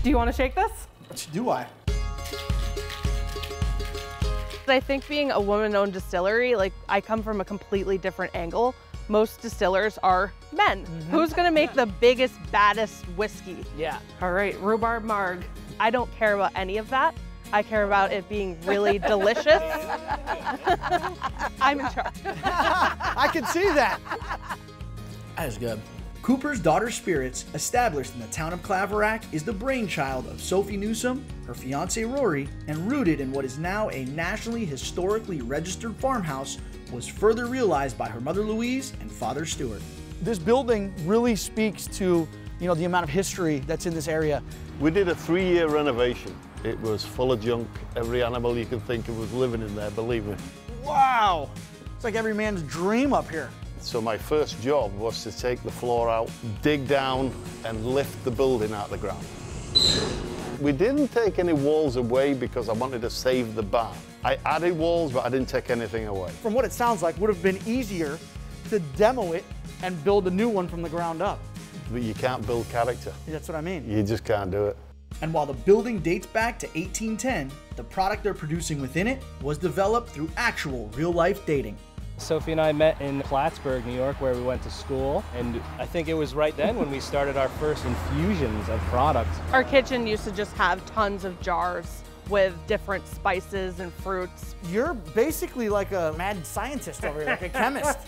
Do you want to shake this? Do I? I think being a woman-owned distillery, like, I come from a completely different angle. Most distillers are men. Who's gonna make the biggest, baddest whiskey? Yeah. All right, rhubarb marg. I don't care about any of that. I care about it being really delicious. I'm in charge. I can see that. That is good. Cooper's Daughter Spirits, established in the town of Claverack, is the brainchild of Sophie Newsom, her fiance Rory, and rooted in what is now a nationally historically registered farmhouse, was further realized by her mother Louise and father Stuart. This building really speaks to, the amount of history that's in this area. We did a 3-year renovation. It was full of junk. Every animal you can think of was living in there, believe me. Wow. It's like every man's dream up here. So my first job was to take the floor out, dig down, and lift the building out of the ground. We didn't take any walls away because I wanted to save the barn. I added walls, but I didn't take anything away. From what it sounds like, would have been easier to demo it and build a new one from the ground up. But you can't build character. That's what I mean. You just can't do it. And while the building dates back to 1810, the product they're producing within it was developed through actual real-life dating. Sophie and I met in Plattsburgh, New York, where we went to school, and I think it was right then when we started our first infusions of product. Our kitchen used to just have tons of jars with different spices and fruits. You're basically like a mad scientist over here, like a chemist.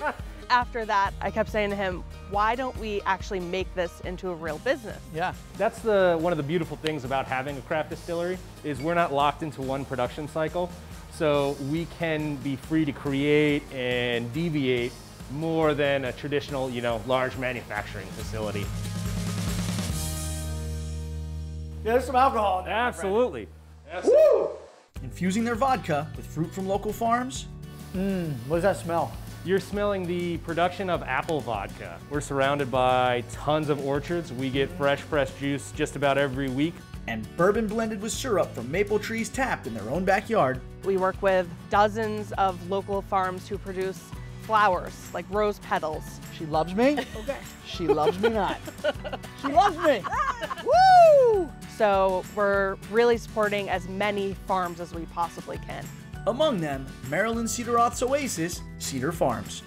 After that, I kept saying to him, why don't we actually make this into a real business? Yeah. That's one of the beautiful things about having a craft distillery, is we're not locked into one production cycle. So we can be free to create and deviate more than a traditional, large manufacturing facility. Yeah, there's some alcohol in there. Absolutely. Woo! Infusing their vodka with fruit from local farms. What does that smell? You're smelling the production of apple vodka. We're surrounded by tons of orchards. We get fresh juice just about every week. And bourbon blended with syrup from maple trees tapped in their own backyard. We work with dozens of local farms who produce flowers, like rose petals. She loves me? Okay. She loves me not. She loves me! Woo! So we're really supporting as many farms as we possibly can. Among them, Marilyn Cedar-Roth's oasis, Cedar Farms.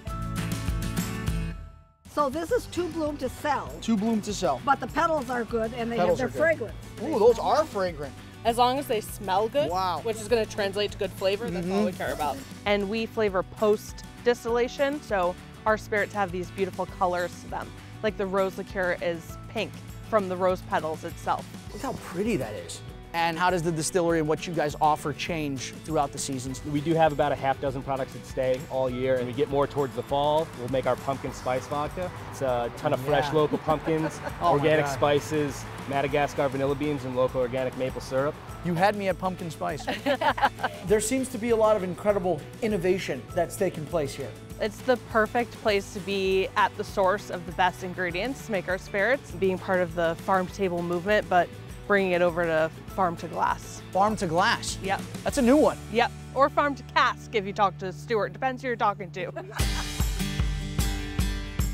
So this is two bloom to sell, Two bloom to sell. but the petals are good and they Petals have are their good. fragrance. Ooh, those are fragrant. As long as they smell good, Wow. which is going to translate to good flavor, that's all we care about. And we flavor post-distillation, so our spirits have these beautiful colors to them. Like the rose liqueur is pink from the rose petals itself. Look how pretty that is. And how does the distillery and what you guys offer change throughout the seasons? We do have about a half dozen products that stay all year, and we get more towards the fall. We'll make our pumpkin spice vodka. It's a ton of fresh local pumpkins, Oh my organic God. spices, Madagascar vanilla beans, and local organic maple syrup. You had me at pumpkin spice. There seems to be a lot of incredible innovation that's taking place here. It's the perfect place to be at the source of the best ingredients to make our spirits, being part of the farm to table movement, but bringing it over to farm to glass. Farm to glass. Yep. That's a new one. Yep. Or farm to cask if you talk to Stuart. Depends who you're talking to.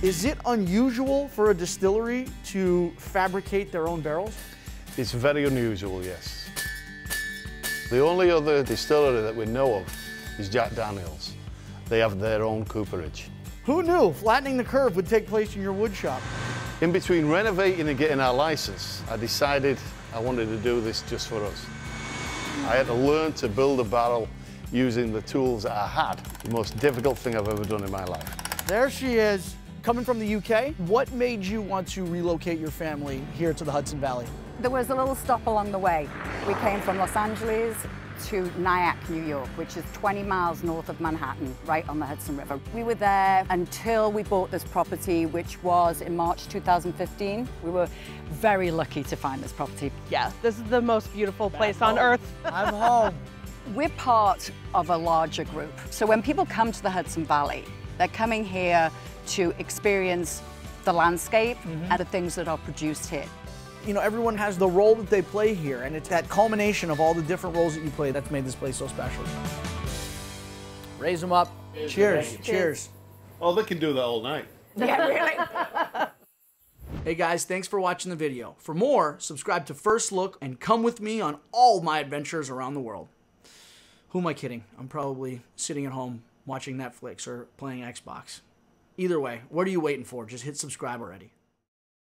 Is it unusual for a distillery to fabricate their own barrels? It's very unusual, yes. The only other distillery that we know of is Jack Daniel's. They have their own cooperage. Who knew flattening the curve would take place in your wood shop? In between renovating and getting our license, I decided I wanted to do this just for us. I had to learn to build a barrel using the tools that I had. The most difficult thing I've ever done in my life. There she is, coming from the UK. What made you want to relocate your family here to the Hudson Valley? There was a little stop along the way. We came from Los Angeles to Nyack, New York, which is 20 miles north of Manhattan, right on the Hudson River. We were there until we bought this property, which was in March 2015. We were very lucky to find this property. Yeah, this is the most beautiful place on earth. I'm home. We're part of a larger group. So when people come to the Hudson Valley, they're coming here to experience the landscape and the things that are produced here. You know, everyone has the role that they play here, and it's that culmination of all the different roles that you play that's made this place so special. Raise them up. Cheers. Cheers. Oh, they can do that all night. Yeah, really. Hey guys, thanks for watching the video. For more, subscribe to First Look and come with me on all my adventures around the world. Who am I kidding? I'm probably sitting at home watching Netflix or playing Xbox. Either way, what are you waiting for? Just hit subscribe already.